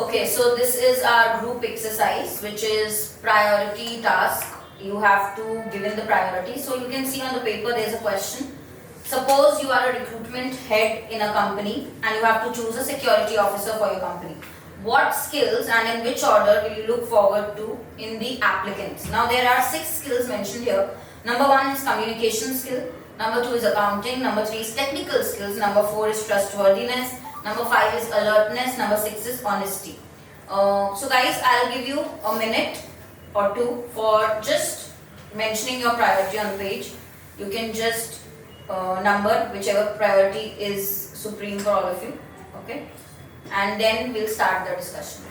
Okay, so this is our group exercise, which is priority task. You have to give in the priority. So you can see on the paper there's a question. Suppose you are a recruitment head in a company and you have to choose a security officer for your company. What skills and in which order will you look forward to in the applicants? Now there are 6 skills mentioned here. Number 1 is communication skill. Number 2 is accounting. Number 3 is technical skills. Number 4 is trustworthiness. Number 5 is alertness. Number 6 is honesty. So guys, I'll give you a minute or two for just mentioning your priority on the page. You can just number whichever priority is supreme for all of you. Okay, and then we'll start the discussion.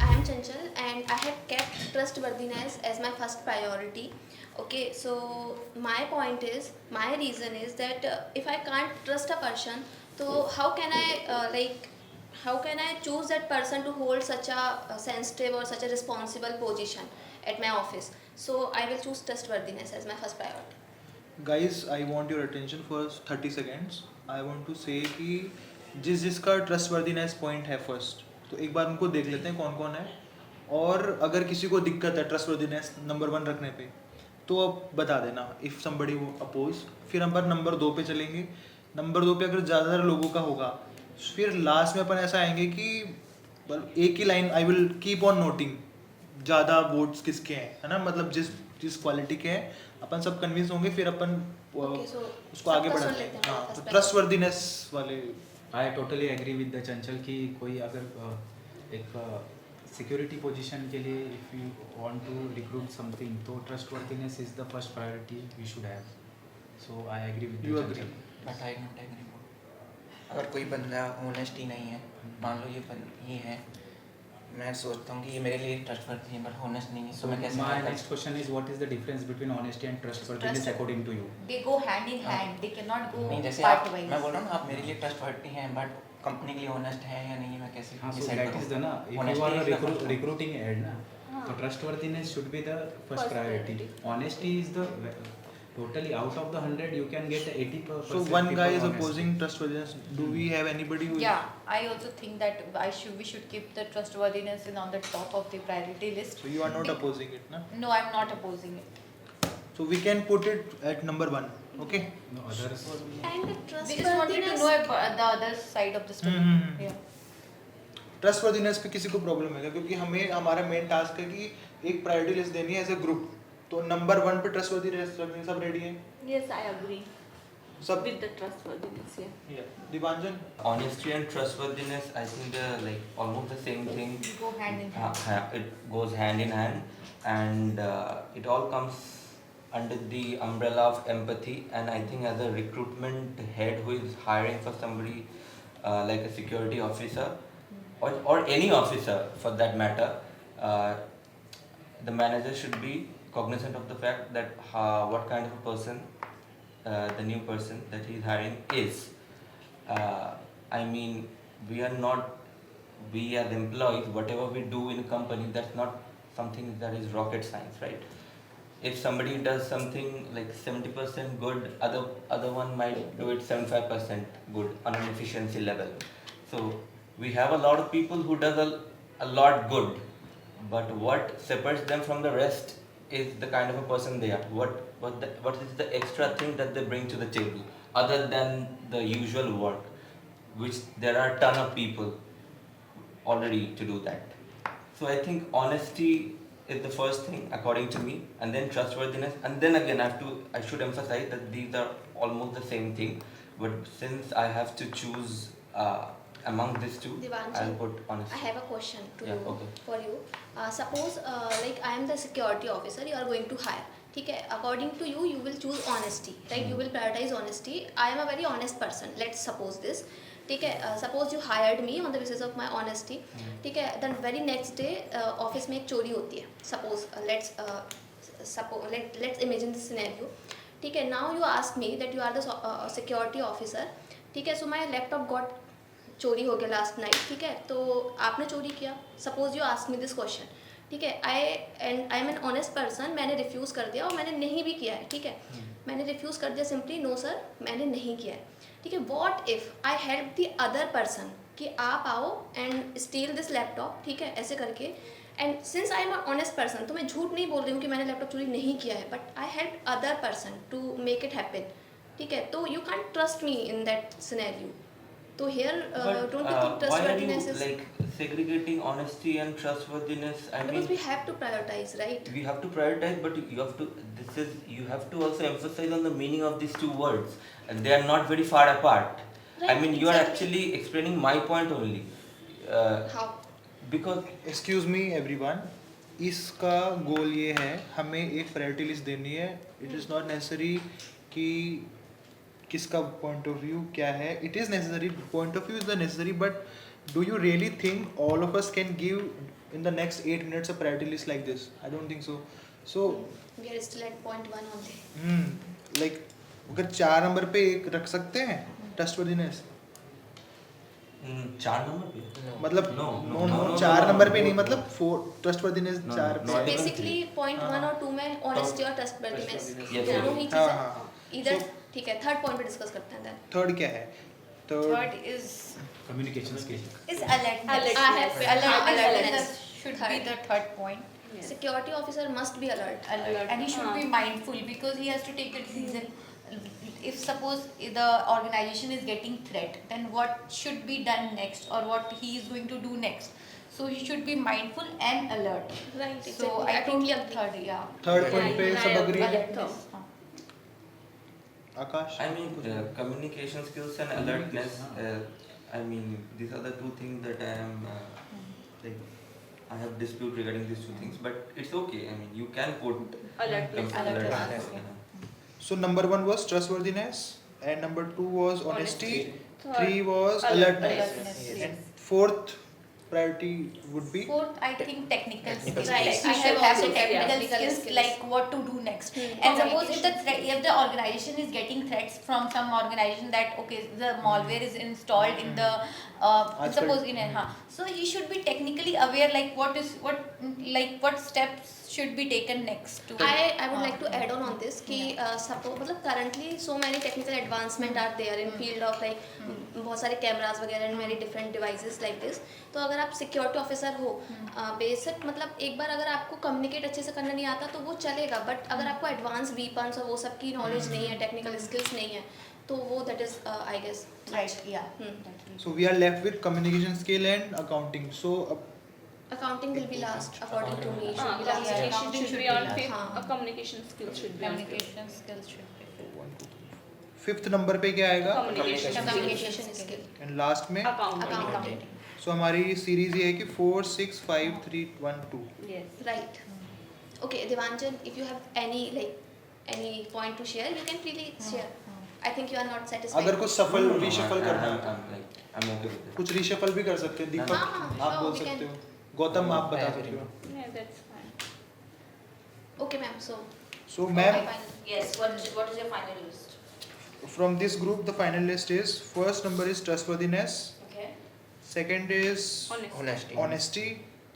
I am Chanchal and I have kept trustworthiness as my first priority. Okay, so my reason is that if I can't trust a person, so how can I choose that person to hold such a sensitive or such a responsible position at my office? So I will choose trustworthiness as my first priority. Guys I want your attention for 30 seconds. I want to say कि जिसका trustworthiness point है first, तो एक बार उनको देख लेते हैं कौन कौन है. और अगर किसी को दिक्कत है ट्रस्टवर्दीनेस नंबर 1 रखने पे, तो अब बता देना इफ़ समबडी वो अपोज. फिर हम पर नंबर 2 पे चलेंगे. नंबर 2 पे अगर ज़्यादातर लोगों का होगा, फिर लास्ट में अपन ऐसा आएंगे कि एक ही line I will keep on noting ज़्यादा वोट्स किसके हैं, है ना. मतलब जिस जिस क्वालिटी के हैं अपन सब कन्विंस होंगे, फिर अपन Okay, so उसको आगे सबका बढ़ाते सुन लेते हैं. हैं हाँ, first तो priority. ट्रस्टवर्दीनेस वाले. I totally agree with the Chanchal कि कोई अगर एक सिक्योरिटी पोजीशन के लिए if you want to recruit something, तो trustworthiness is the first priority we should have. So I agree with You the agree? Chanchal. But I not agree. अगर कोई बंदा ऑनेस्ट ही नहीं है, मान लो ये है, मैं सोचता हूँ कि ये मेरे लिए ट्रस्टवर्दी है बट ऑनेस्ट नहीं है, So तो मैं कैसे my next question is, what is the difference between honesty and trustworthiness according to you? They go hand in hand. They cannot go नहीं, जैसे part आप, wise. मैं बोल रहा हूँ ना, आप मेरे लिए ट्रस्टवर्दी हैं बट कंपनी के लिए ऑनेस्ट है या नहीं है, मैं कैसे हाँ, so decide that is the करूँ? ना, if you Honesty are is the first one. recruiting head ना, तो trustworthiness should be the first priority. Honesty is the totally out of the 100 you can get 80%. So one guy is people honest. opposing trustworthiness. Do we have anybody who is? Yeah, I also think that we should keep the trustworthiness on the top of the priority list. So you are not opposing it, na? No, I'm not opposing it. So we can put it at number 1. Okay. No, others. And the We just wanted to trustworthiness. know about the other side of the story. Hmm. Yeah. Trustworthiness पे किसी को problem है क्या? क्योंकि हमें हमारा main task है कि एक प्रायोरिटी लिस्ट देनी है एज ए ग्रुप. तो नंबर 1 पे ट्रस्टवर्दीनेस रखने सब रेडी हैं Yes, I agree सब. with the trustworthiness. Yeah. Dipanjan. Honesty and trustworthiness, I think they're like almost the same thing. We go hand in hand. It goes hand in hand, and it all comes under the umbrella of empathy. And I think as a recruitment head who is hiring for somebody like a security officer or any officer for that matter, the manager should be cognizant of the fact that what kind of a person the new person that he is hiring is. I mean, we as employees, whatever we do in a company, that's not something that is rocket science, right? If somebody does something like 70% good, other one might do it 75% good on an efficiency level. So we have a lot of people who does a lot good, but what separates them from the rest is the kind of a person they are. What is the extra thing that they bring to the table other than the usual work, which there are a ton of people already to do that. So I think honesty is the first thing according to me, and then trustworthiness, and then again I should emphasize that these are almost the same thing, but since I have to choose among these two, Devanshi, I'll put honesty. I have a question to Yeah, you okay. for you. Suppose like I am the security officer you are going to hire. ठीक है, according to you, you will choose honesty, right? You will prioritize honesty. I am a very honest person. Let's suppose this. ठीक है, suppose you hired me on the basis of my honesty. ठीक है, then very next day office में एक चोरी होती है. Suppose let's imagine this scenario. ठीक है, now you ask me that you are the security officer. ठीक है, so my laptop got चोरी हो गया लास्ट नाइट, ठीक है, तो आपने चोरी किया, suppose you ask me this question, ठीक है, I am an honest person, मैंने रिफ्यूज़ कर दिया और मैंने नहीं भी किया है, ठीक है, मैंने रिफ्यूज़ कर दिया सिंपली, नो सर मैंने नहीं किया है, ठीक है, what if I help the other person कि आप आओ एंड स्टील दिस लैपटॉप, ठीक है, ऐसे करके, and since I am honest person, तो मैं झूठ नहीं बोल रही हूँ कि मैंने लैपटॉप चोरी नहीं किया है, but I help other person to make it happen, ठीक है, तो you can trust me in that scenario. तो here don't you think why are you trustworthiness is like segregating honesty and trustworthiness? I because mean, we have to prioritize, right? we have to prioritize, but you have to. This is you have to also emphasize on the meaning of these two words, and they are not very far apart. I Right, mean, you are exactly. actually explaining my point only. How? Because excuse me everyone, इसका गोल ये है, हमें एक priority list देनी है. It is not necessary कि किसका point of view क्या है. It is necessary, point of view is the necessary, but do you really think all of us can give in the next 8 minutes a priority list like this? I don't think so. So We are still at point 1 only. Like अगर 4 number पे एक रख सकते हैं trustworthiness, 4 number पे. मतलब No, no no, no no, 4 no, number पे no, नहीं, no. मतलब 4 ट्रस्टवर्दीनेस No, 4 no, पे. not even बेसिकली पॉइंट हाँ, 1 और 2 में ऑनेस्टी और ट्रस्टवर्दीनेस Yes, दोनों yes. ही हाँ, चीज़ें हाँ, हाँ. इधर, So- ठीक है, थर्ड पॉइंट पे डिस्कस करते हैं देन. थर्ड क्या है? Third Third is Communication skill. alertness. Alert. I have Alertness alertness. should be Third. the third point. Yes. Security officer must be alert. Alert. And he should be mindful because he has to take a decision. If suppose the organization is getting threat, then what should be done next or what he is going to do next. So he should be mindful and alert. Right, So exactly. I I think totally agree. third, yeah. Third Yeah, point पे I सब agree. Agree. Alertness. Akash, I mean, communication skills and alertness. I mean, these are the two things that I am like. I have dispute regarding these two things, but it's okay. I mean, you can put Alertness. Alertness. so number 1 was trustworthiness and number 2 was honesty, Third, 3 was alertness. alertness, Yes. and fourth priority would be Fourth, I think technical skills. Right. Like I we should have have also the technical technical skills, skills. like what to do next. Hmm. And suppose if Communication. if the organization is getting threats from some organization that okay the malware is installed in the Aajkal- suppose in a so he should be technically aware like what steps should be taken next to. I would like to add on this कि suppose मतलब currently so many technical advancement are there in field of like बहुत सारे cameras वगैरह and many different devices like this. तो अगर आप security officer हो basic मतलब एक बार अगर आपको communicate अच्छे से करना नहीं आता तो वो चलेगा, but अगर आपको advanced weapons और वो सब की knowledge नहीं है, technical skills नहीं है, तो वो that is I guess Right, yeah. so we are left with communication skill and accounting. So accounting will be last according to me. Should be last. yeah. Communication should be on fifth. हाँ. Communication skills should be on fifth. Communication skills should be filled. Fifth number पे क्या आएगा? Communication skills. Communication skill. And last में Accounting. Accounting. सो हमारी series ये है कि 4 6 5 3 1 2. Yes. Right. Okay, Devanjan, if you have any point to share, you can freely share. I think you are not satisfied. अगर कुछ सफल रीशफल करना है I'm okay with it. कुछ रीशफल भी कर सकते हैं. दीपक हाँ, आप sure, बोल we सकते can. हो, गौतम आप बता सकते हो. Yeah, that's fine. Okay, ma'am. So, so my ma'am, final. Yes, what is your final list? from this group the final list is first number is trustworthiness, Okay. second is Honesty. honesty,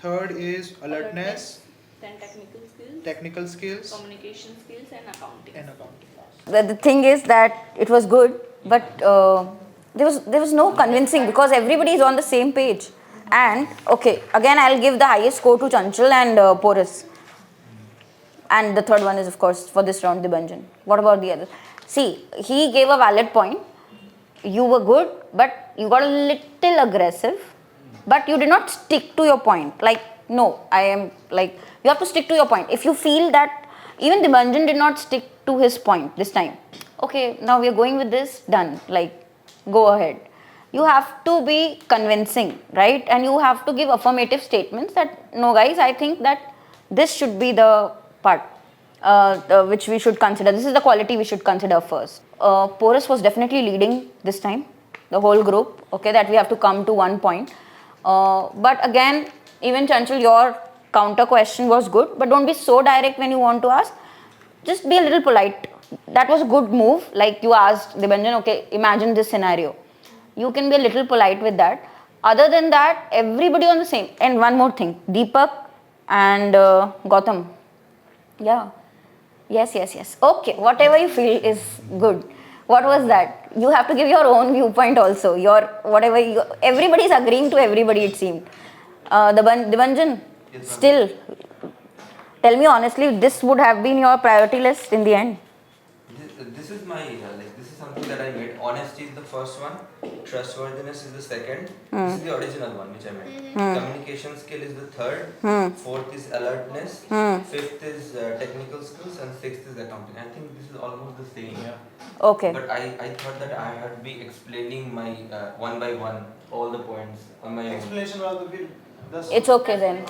third is alertness, Then technical skills. technical skills Communication skills and accounting. and accounting. The thing is that it was good, but there was no convincing because everybody is on the same page. And okay, again I'll give the highest score to Chanchal and Porus. And the third one is of course for this round Dibanjan. What about the other? See, he gave a valid point. You were good, but you got a little aggressive. But you did not stick to your point. Like, no, I am like, you have to stick to your point. If you feel that even Dibanjan did not stick to his point this time. Okay, now we are going with this, done. Like, go ahead. You have to be convincing, right? And you have to give affirmative statements that, no guys, I think that this should be the part which we should consider. This is the quality we should consider first. Porus was definitely leading this time, the whole group, okay, that we have to come to one point. But again, even Chanchal, your counter question was good, but don't be so direct when you want to ask. Just be a little polite. That was a good move. Like you asked Dibanjan, okay, imagine this scenario. you can be a little polite with that. Other than that, everybody on the same. And one more thing, Deepak and Gautam. Yeah. Yes. Okay, whatever you feel is good. What was that? You have to give your own viewpoint also. Everybody's agreeing to everybody, it seemed. Dibanjan, still, tell me honestly, this would have been your priority list in the end. This is my this is something that I made. Honesty is the first one. Trustworthiness is the second. This is the original one which I made. Communication skill is the third. Fourth is alertness. Fifth is technical skills, and sixth is accounting. I think this is almost the same. Yeah. Okay. But I thought that I had to be explaining my one by one all the points on my own. Explanation वाला तो फिर 10 It's okay then.